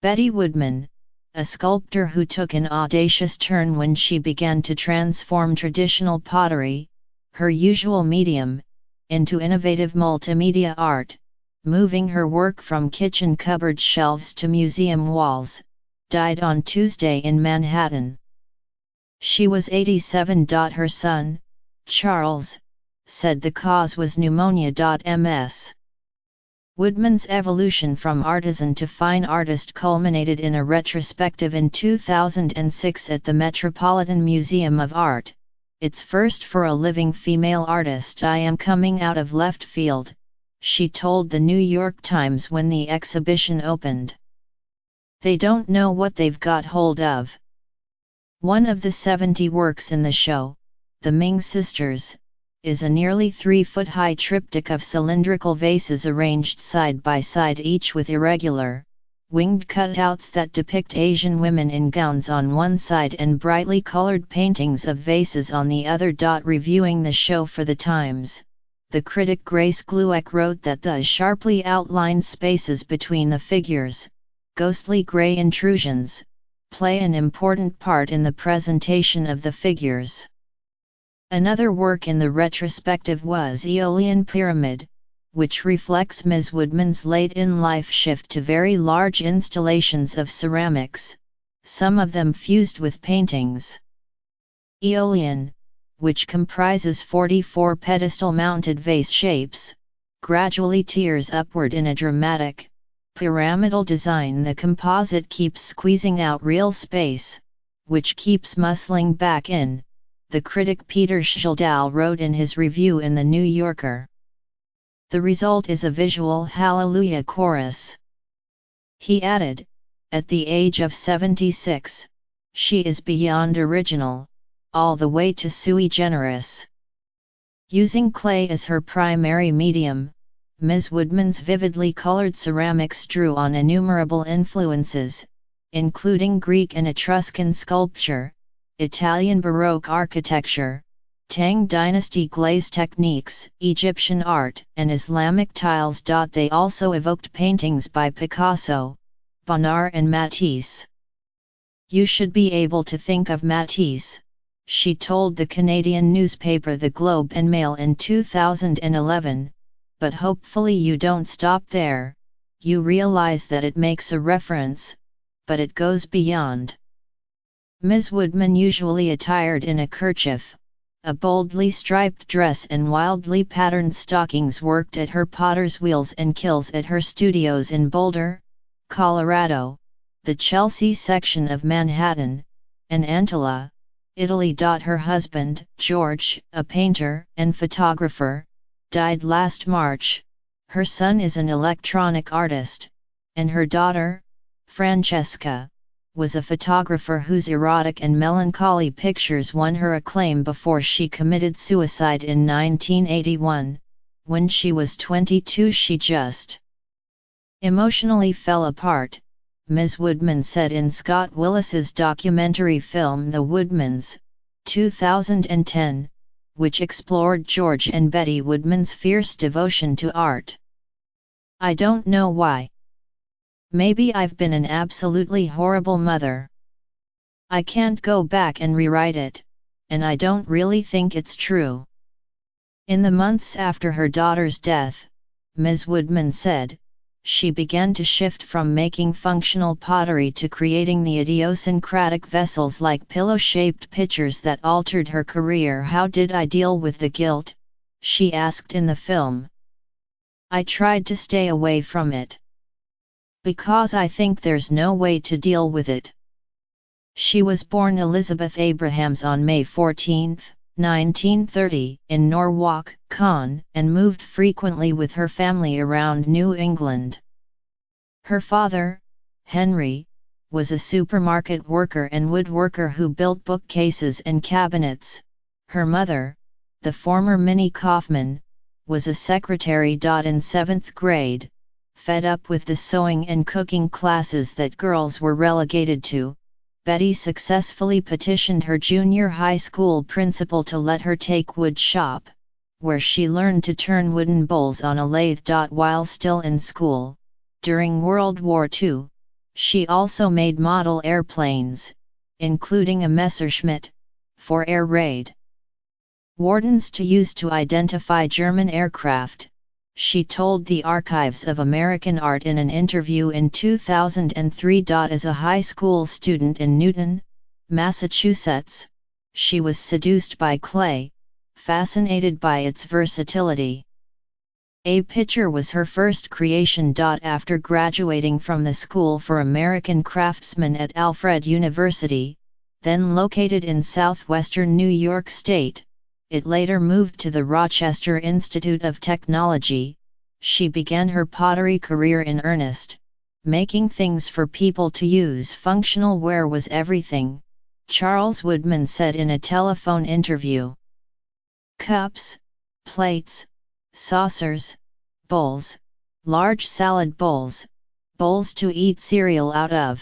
Betty Woodman, a sculptor who took an audacious turn when she began to transform traditional pottery, her usual medium, into innovative multimedia art, moving her work from kitchen cupboard shelves to museum walls, died on Tuesday in Manhattan. She was 87. Her son, Charles, said the cause was pneumonia. Ms. Woodman's evolution from artisan to fine artist culminated in a retrospective in 2006 at the Metropolitan Museum of Art, its first for a living female artist. "I am coming out of left field," she told the New York Times when the exhibition opened. "They don't know what they've got hold of." One of the 70 works in the show, The Ming Sisters, is a nearly 3-foot-high triptych of cylindrical vases arranged side by side, each with irregular, winged cutouts that depict Asian women in gowns on one side and brightly colored paintings of vases on the other. Reviewing the show for The Times, the critic Grace Glueck wrote that the sharply outlined spaces between the figures, ghostly gray intrusions, play an important part in the presentation of the figures. Another work in the retrospective was Aeolian Pyramid, which reflects Ms. Woodman's late-in-life shift to very large installations of ceramics, some of them fused with paintings. Aeolian, which comprises 44 pedestal-mounted vase shapes, gradually tears upward in a dramatic, pyramidal design. The composite keeps squeezing out real space, which keeps muscling back in, the critic Peter Schjeldahl wrote in his review in The New Yorker. The result is a visual hallelujah chorus. He added, "At the age of 76, she is beyond original, all the way to sui generis." Using clay as her primary medium, Ms. Woodman's vividly colored ceramics drew on innumerable influences, including Greek and Etruscan sculpture, Italian Baroque architecture, Tang Dynasty glaze techniques, Egyptian art, and Islamic tiles. They also evoked paintings by Picasso, Bonnard and Matisse. "You should be able to think of Matisse," she told the Canadian newspaper The Globe and Mail in 2011, "but hopefully you don't stop there, you realize that it makes a reference, but it goes beyond." Ms. Woodman, usually attired in a kerchief, a boldly striped dress and wildly patterned stockings, worked at her potter's wheels and kilns at her studios in Boulder, Colorado, the Chelsea section of Manhattan, and Antilla, Italy. Her husband, George, a painter and photographer, died last March. Her son is an electronic artist, and her daughter, Francesca, was a photographer whose erotic and melancholy pictures won her acclaim before she committed suicide in 1981. When she was 22, she just emotionally fell apart, Ms. Woodman said in Scott Willis's documentary film The Woodmans, 2010, which explored George and Betty Woodman's fierce devotion to art. "I don't know why. Maybe I've been an absolutely horrible mother. I can't go back and rewrite it, and I don't really think it's true." In the months after her daughter's death, Ms. Woodman said, she began to shift from making functional pottery to creating the idiosyncratic vessels like pillow-shaped pitchers that altered her career. "How did I deal with the guilt?" she asked in the film. "I tried to stay away from it. Because I think there's no way to deal with it." She was born Elizabeth Abrahams on May 14, 1930, in Norwalk, Con, and moved frequently with her family around New England. Her father, Henry, was a supermarket worker and woodworker who built bookcases and cabinets. Her mother, the former Minnie Kaufman, was a secretary. In 7th grade, fed up with the sewing and cooking classes that girls were relegated to, Betty successfully petitioned her junior high school principal to let her take wood shop, where she learned to turn wooden bowls on a lathe. While still in school, during World War II, She also made model airplanes, including a Messerschmitt, for air raid wardens to use to identify German aircraft, she told the Archives of American Art in an interview in 2003. As a high school student in Newton, Massachusetts, she was seduced by clay, fascinated by its versatility. A pitcher was her first creation. After graduating from the School for American Craftsmen at Alfred University, then located in southwestern New York State, it later moved to the Rochester Institute of Technology. She began her pottery career in earnest, making things for people to use. Functional wear was everything, Charles Woodman said in a telephone interview. Cups, plates, saucers, bowls, large salad bowls, bowls to eat cereal out of.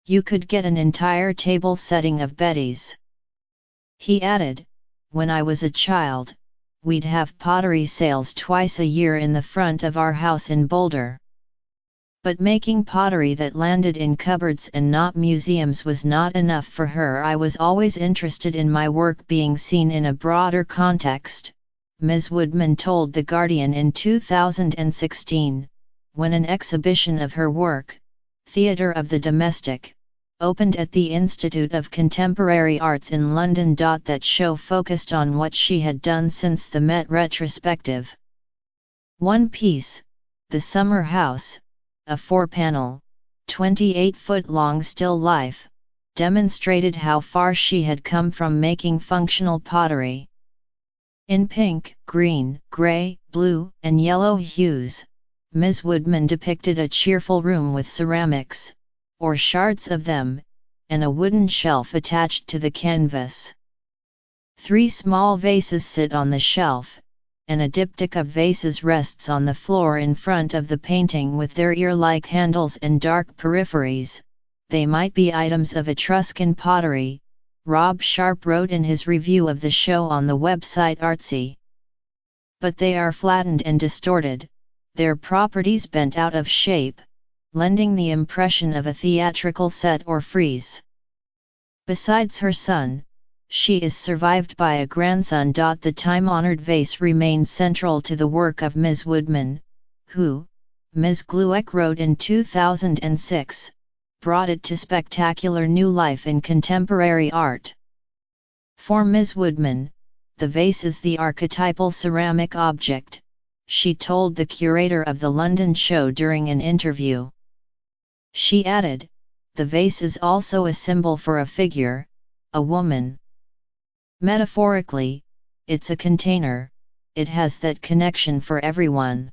You could get an entire table setting of Betty's. He added, when I was a child, we'd have pottery sales twice a year in the front of our house in Boulder. But making pottery that landed in cupboards and not museums was not enough for her. I was always interested in my work being seen in a broader context, Ms. Woodman told The Guardian in 2016, when an exhibition of her work, Theatre of the Domestic, opened at the Institute of Contemporary Arts in London. That show focused on what she had done since the Met retrospective. One piece, The Summer House, a 4-panel, 28-foot-long still life, demonstrated how far she had come from making functional pottery. In pink, green, gray, blue, and yellow hues, Ms. Woodman depicted a cheerful room with ceramics, or shards of them, and a wooden shelf attached to the canvas. 3 small vases sit on the shelf, and a diptych of vases rests on the floor in front of the painting with their ear-like handles and dark peripheries. They might be items of Etruscan pottery, Rob Sharp wrote in his review of the show on the website Artsy. But they are flattened and distorted, their properties bent out of shape, lending the impression of a theatrical set or frieze. Besides her son, she is survived by a grandson. The time-honored vase remained central to the work of Ms. Woodman, who, Ms. Glueck wrote in 2006, brought it to spectacular new life in contemporary art. For Ms. Woodman, the vase is the archetypal ceramic object, she told the curator of the London show during an interview. She added, the vase is also a symbol for a figure, a woman. Metaphorically, it's a container, it has that connection for everyone.